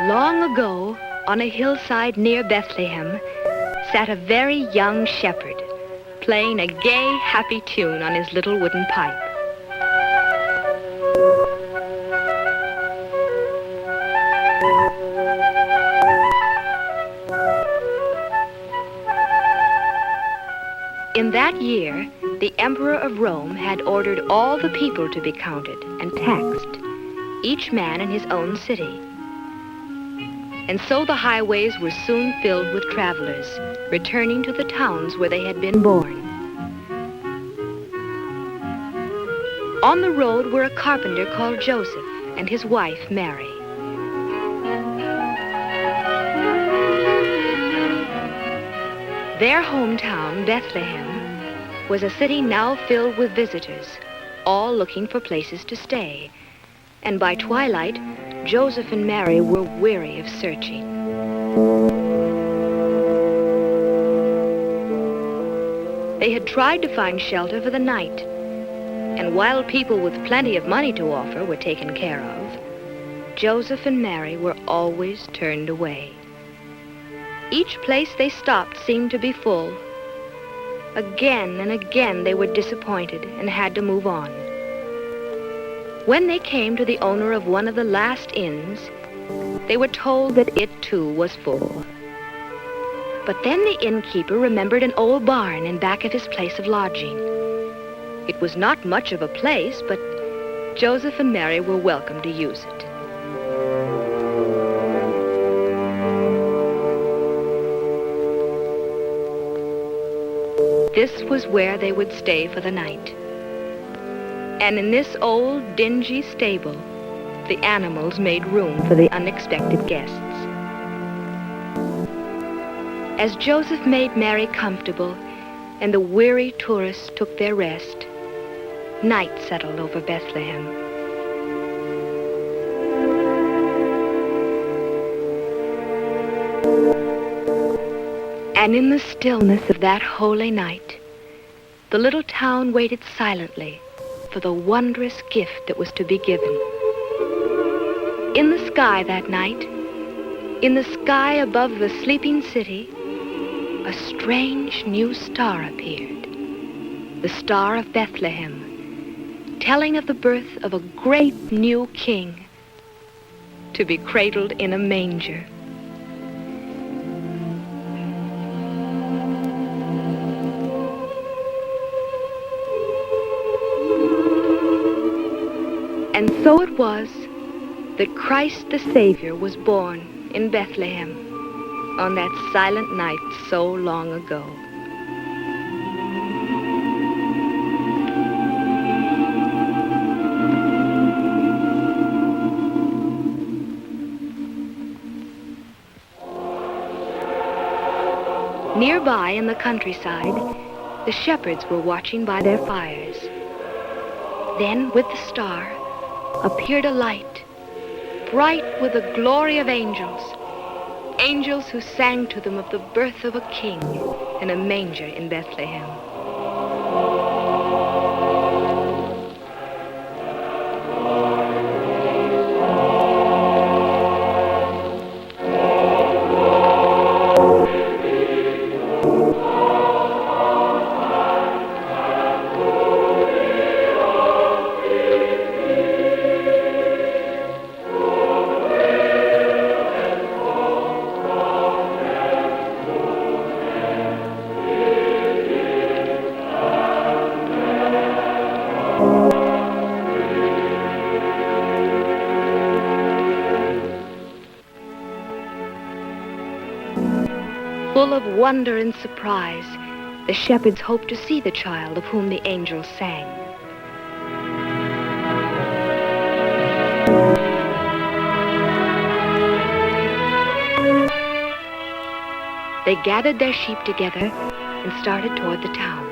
Long ago, on a hillside near Bethlehem, sat a very young shepherd, playing a gay, happy tune on his little wooden pipe. In that year, the Emperor of Rome had ordered all the people to be counted and taxed, each man in his own city. And so the highways were soon filled with travelers, returning to the towns where they had been born. On the road were a carpenter called Joseph and his wife, Mary. Their hometown, Bethlehem, was a city now filled with visitors, all looking for places to stay. And by twilight, Joseph and Mary were weary of searching. They had tried to find shelter for the night, and while people with plenty of money to offer were taken care of, Joseph and Mary were always turned away. Each place they stopped seemed to be full. Again and again they were disappointed and had to move on. When they came to the owner of one of the last inns, they were told that it too was full. But then the innkeeper remembered an old barn in back of his place of lodging. It was not much of a place, but Joseph and Mary were welcome to use it. This was where they would stay for the night. And in this old, dingy stable, the animals made room for the unexpected guests. As Joseph made Mary comfortable and the weary tourists took their rest, night settled over Bethlehem. And in the stillness of that holy night, the little town waited silently for the wondrous gift that was to be given. In the sky that night, in the sky above the sleeping city, a strange new star appeared, the Star of Bethlehem, telling of the birth of a great new king to be cradled in a manger. And so it was that Christ the Savior was born in Bethlehem on that silent night so long ago. Nearby in the countryside, the shepherds were watching by their fires. Then, with the star, appeared a light, bright with the glory of angels, angels who sang to them of the birth of a king in a manger in Bethlehem. Full of wonder and surprise, the shepherds hoped to see the child of whom the angels sang. They gathered their sheep together and started toward the town.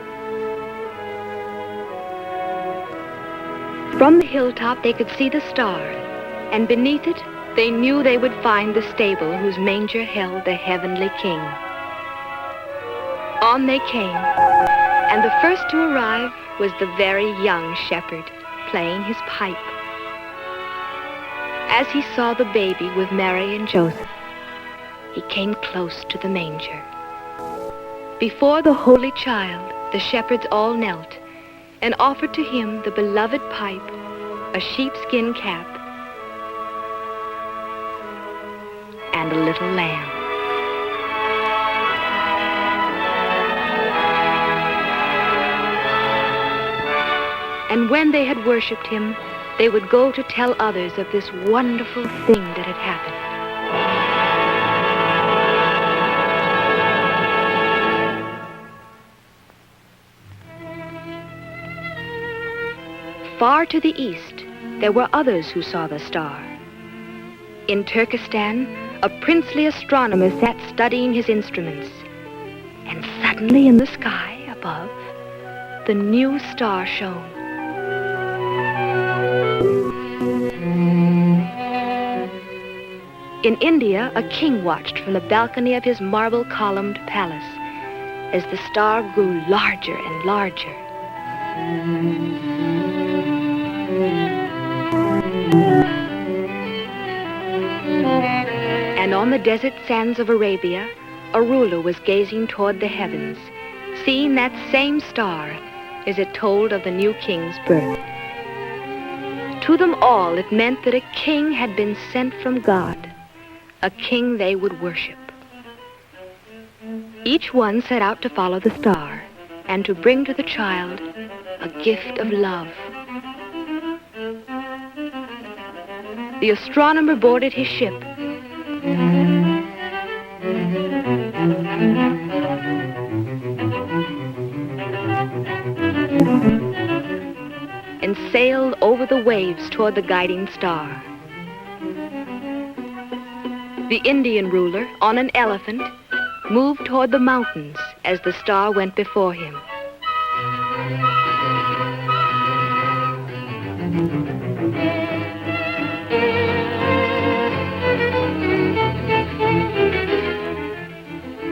From the hilltop they could see the star, and beneath it they knew they would find the stable whose manger held the heavenly king. On they came, and the first to arrive was the very young shepherd playing his pipe. As he saw the baby with Mary and Joseph, he came close to the manger. Before the holy child, the shepherds all knelt and offered to him the beloved pipe, a sheepskin cap, and a little lamb. And when they had worshipped him, they would go to tell others of this wonderful thing that had happened. Far to the east, there were others who saw the star. In Turkestan, a princely astronomer sat studying his instruments, and suddenly in the sky above, the new star shone. In India, a king watched from the balcony of his marble-columned palace as the star grew larger and larger. And on the desert sands of Arabia, a ruler was gazing toward the heavens, seeing that same star as it told of the new king's birth. To them all, it meant that a king had been sent from God, a king they would worship. Each one set out to follow the star and to bring to the child a gift of love. The astronomer boarded his ship and sailed over the waves toward the guiding star. The Indian ruler, on an elephant, moved toward the mountains as the star went before him.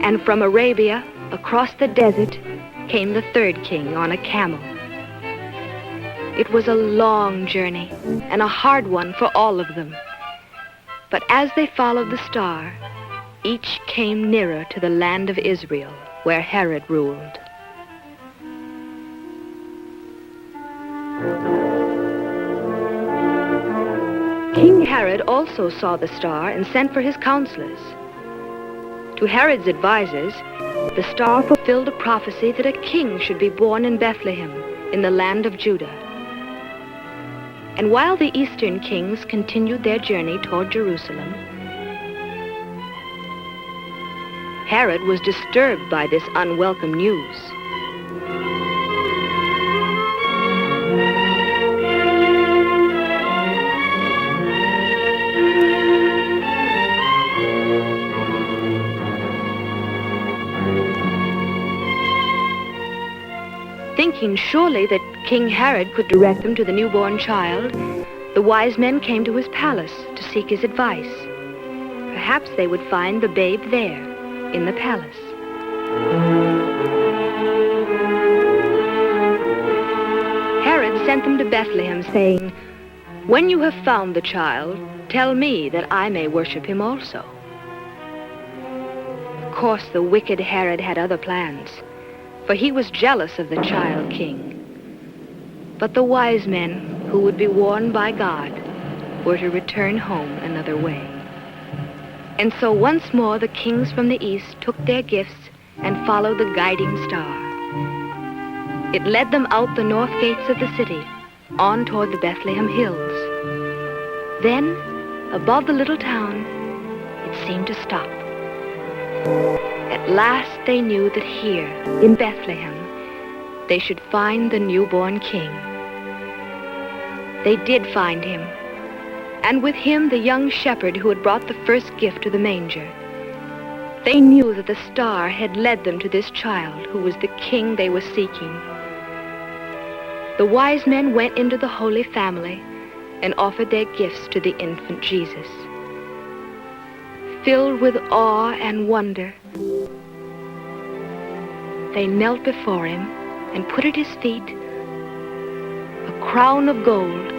And from Arabia, across the desert, came the third king on a camel. It was a long journey and a hard one for all of them. But as they followed the star, each came nearer to the land of Israel, where Herod ruled. King Herod also saw the star and sent for his counselors. To Herod's advisors, the star fulfilled a prophecy that a king should be born in Bethlehem, in the land of Judah. And while the eastern kings continued their journey toward Jerusalem, Herod was disturbed by this unwelcome news. Thinking surely that King Herod could direct them to the newborn child, the wise men came to his palace to seek his advice. Perhaps they would find the babe there, in the palace. Herod sent them to Bethlehem, saying, "When you have found the child, tell me that I may worship him also." Of course, the wicked Herod had other plans, for he was jealous of the child king. But the wise men, who would be warned by God, were to return home another way. And so once more the kings from the east took their gifts and followed the guiding star. It led them out the north gates of the city, on toward the Bethlehem hills. Then, above the little town, it seemed to stop. At last they knew that here, in Bethlehem, they should find the newborn king. They did find him, and with him the young shepherd who had brought the first gift to the manger. They knew that the star had led them to this child who was the king they were seeking. The wise men went into the Holy Family and offered their gifts to the infant Jesus. Filled with awe and wonder, they knelt before him and put at his feet a crown of gold,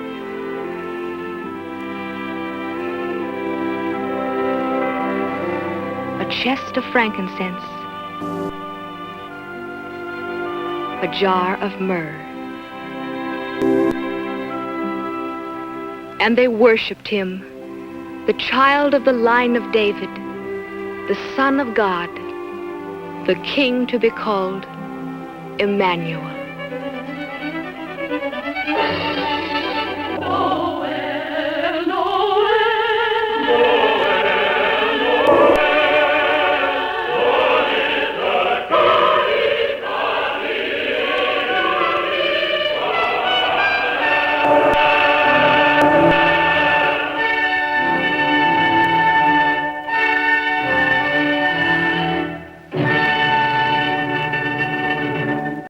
chest of frankincense, a jar of myrrh. And they worshipped him, the child of the line of David, the Son of God, the King to be called Emmanuel.